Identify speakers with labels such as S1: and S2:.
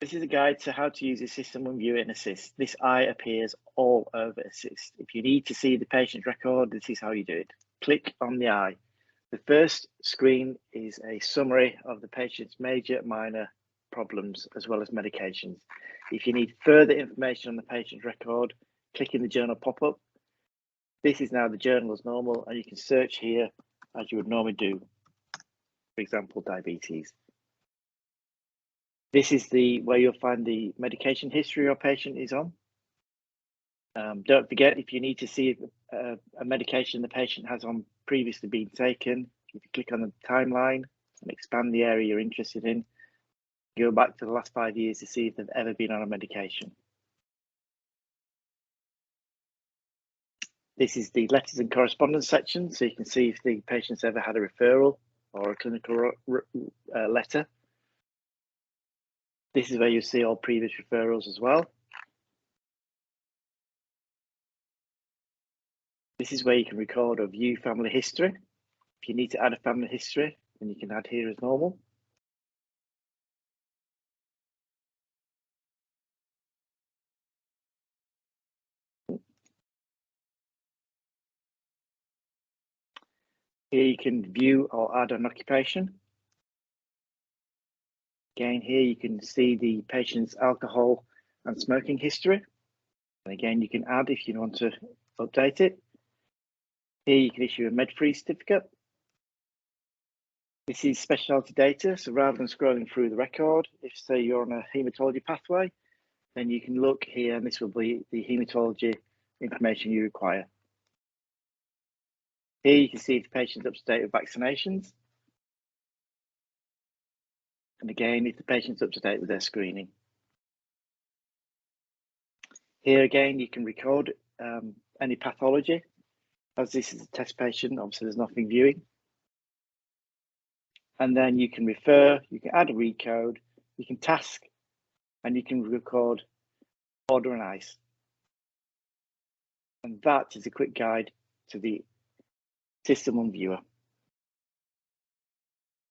S1: This is a guide to how to use the System One Viewer in Assist. This eye appears all over Assist. If you need to see the patient's record, this is how you do it. Click on the eye. The first screen is a summary of the patient's major, minor problems, as well as medications. If you need further information on the patient's record, click in the journal pop-up. This is now the journal as normal, and you can search here as you would normally do, for example, diabetes. This is where you'll find the medication history your patient is on. Don't forget, if you need to see a medication the patient has on previously been taken, you can click on the timeline and expand the area you're interested in. Go back to the last 5 years to see if they've ever been on a medication. This is the letters and correspondence section, so you can see if the patient's ever had a referral or a clinical letter. This is where you see all previous referrals as well. This is where you can record or view family history. If you need to add a family history, then you can add here as normal. Here you can view or add an occupation. Again, here you can see the patient's alcohol and smoking history. And again, you can add if you want to update it. Here you can issue a med-free certificate. This is specialty data, so rather than scrolling through the record, if say you're on a haematology pathway, then you can look here and this will be the haematology information you require. Here you can see if the patient's up to date with vaccinations. And again, if the patient's up to date with their screening. Here again, you can record any pathology. As this is a test patient, obviously there's nothing viewing. And then you can refer, you can add a read code, you can task, and you can record order and ice. And that is a quick guide to the System One Viewer.